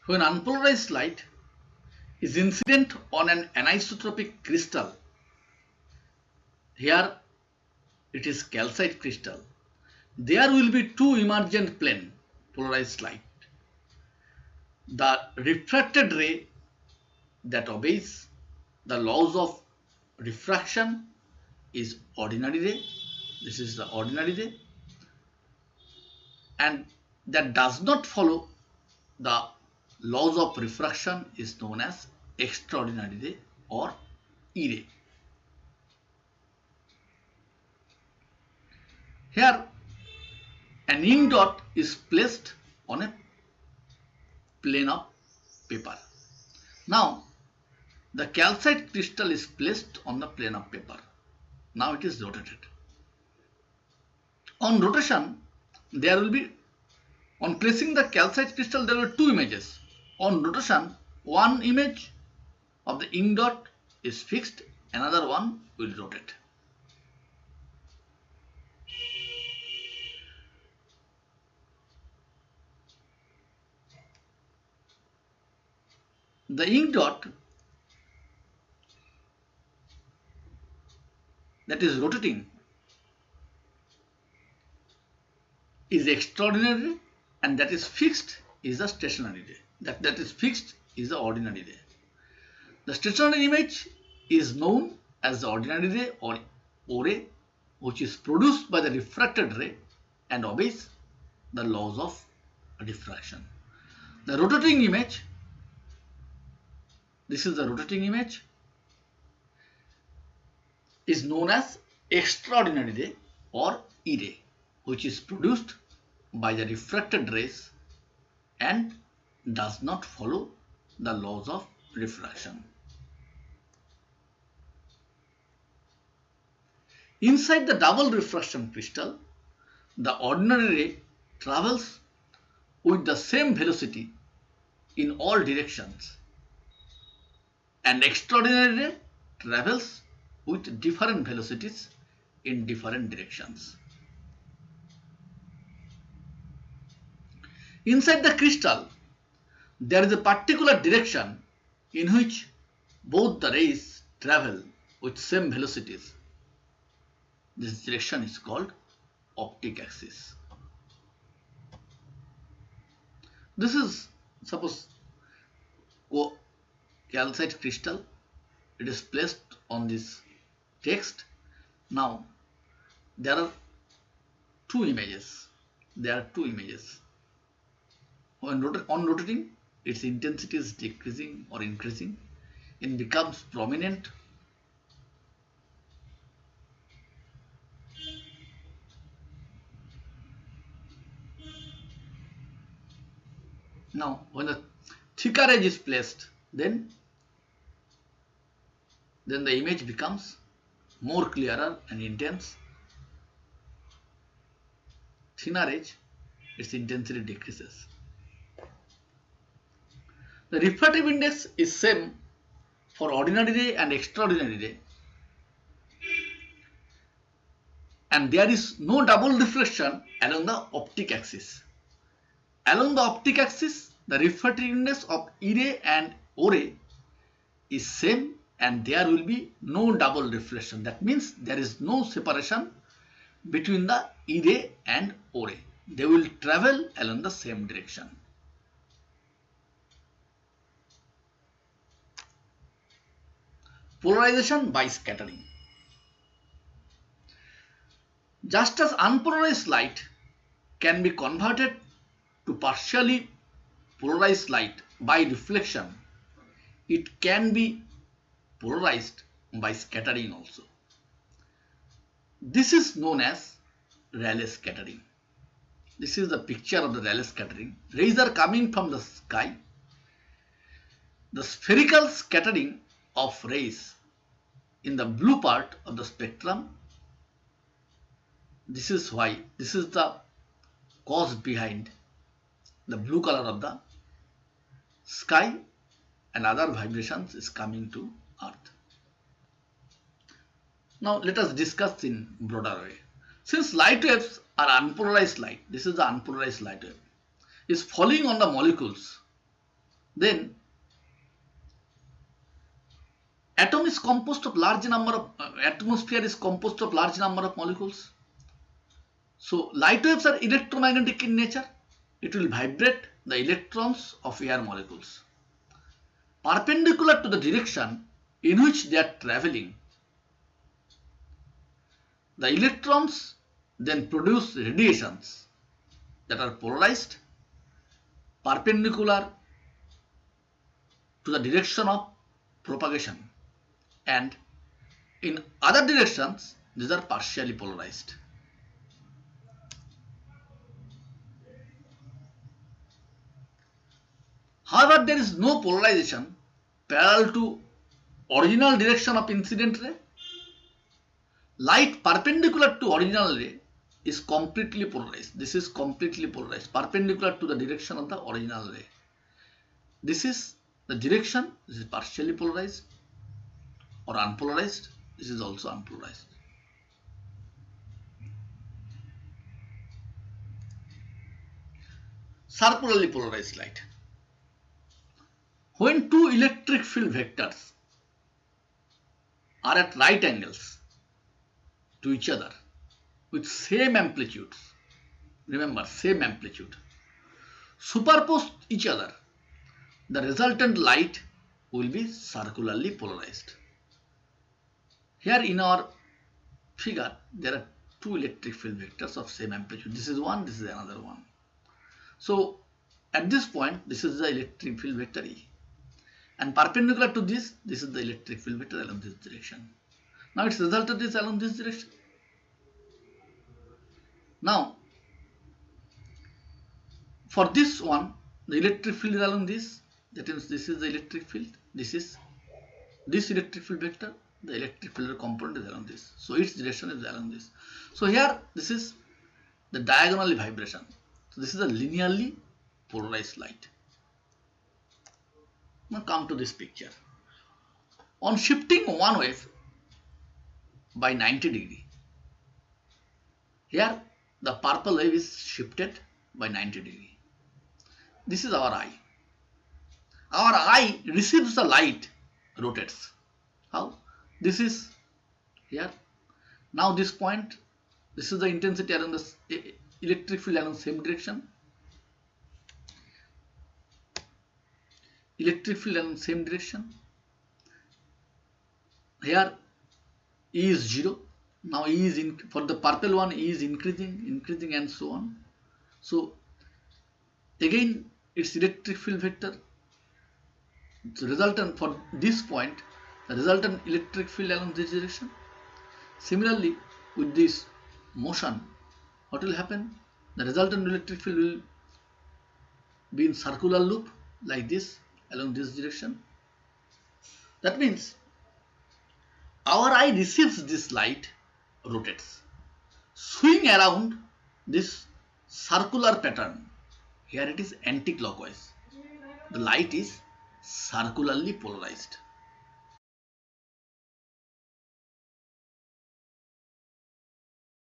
When unpolarized light is incident on an anisotropic crystal, here it is calcite crystal, there will be two emergent plane polarized light. The refracted ray that obeys the laws of refraction is ordinary ray. This is the ordinary ray, and that does not follow the laws of refraction is known as extraordinary ray or E ray. Here an ink dot is placed on a plane of paper. Now the calcite crystal is placed on the plane of paper. Now it is rotated. On rotation, there will be, on placing the calcite crystal, there will be two images. On rotation, one image of the ink dot is fixed, another one will rotate. The ink dot that is rotating is extraordinary ray, and that is fixed is the stationary ray. That is fixed is the ordinary ray. The stationary image is known as the ordinary ray or O ray, which is produced by the refracted ray and obeys the laws of diffraction. The rotating image, this is the rotating image, is known as extraordinary ray or E ray, which is produced by the refracted rays and does not follow the laws of refraction. Inside the double refraction crystal, the ordinary ray travels with the same velocity in all directions, and extraordinary ray travels with different velocities in different directions. Inside the crystal, there is a particular direction in which both the rays travel with same velocities. This direction is called optic axis. This is, suppose, calcite crystal. It is placed on this text. Now there are two images. On rotating, its intensity is decreasing or increasing. It becomes prominent. Now when the thicker edge is placed, then the image becomes more clearer and intense. Thinner edge, its intensity decreases. The refractive index is same for ordinary ray and extraordinary ray, and there is no double reflection along the optic axis. Along the optic axis, the refractive index of E ray and O ray is same, and there will be no double reflection. That means there is no separation between the E ray and O ray. They will travel along the same direction. Polarization by scattering. Just as unpolarized light can be converted to partially polarized light by reflection, it can be polarized by scattering also. This is known as Rayleigh scattering. This is the picture of the Rayleigh scattering. Rays are coming from the sky. The spherical scattering of rays in the blue part of the spectrum. This is the cause behind the blue color of the sky, and other vibrations is coming to Earth. Now let us discuss in broader way. Since light waves are unpolarized light, this is the unpolarized light wave, is falling on the molecules Then atmosphere is composed of large number of molecules. So light waves are electromagnetic in nature. It will vibrate the electrons of air molecules. Perpendicular to the direction in which they are traveling, the electrons then produce radiations that are polarized, perpendicular to the direction of propagation, and in other directions these are partially polarized. However, there is no polarization parallel to original direction of incident ray. Light perpendicular to original ray is completely polarized. This is completely polarized, perpendicular to the direction of the original ray. This is the direction. This is partially polarized or unpolarized. This is also unpolarized. Circularly polarized light. When two electric field vectors are at right angles to each other with same amplitudes, remember same amplitude, superpose each other, the resultant light will be circularly polarized. Here in our figure there are two electric field vectors of same amplitude. This is one, this is another one. So at this point this is the electric field vector E, and perpendicular to this, this is the electric field vector along this direction. Now its resultant is along this direction. Now for this one, the electric field is along this. That means this is the electric field. This is this electric field vector. The electric field component is along this. So its direction is along this. So here this is the diagonally vibration. So this is a linearly polarized light. Now come to this picture. On shifting one wave by 90 degree, here the purple wave is shifted by 90 degree. This is our eye. Our eye receives the light, rotates. How? This is here. Now this point, this is the intensity along the electric field along the same direction. Electric field along the same direction. Here E is 0. Now E is for the purple one, E is increasing and so on. So again its electric field vector, the resultant for this point, the resultant electric field along this direction. Similarly with this motion, what will happen? The resultant electric field will be in circular loop like this along this direction. That means our eye receives this light, rotates, swing around this circular pattern. Here it is anti-clockwise. The light is circularly polarized.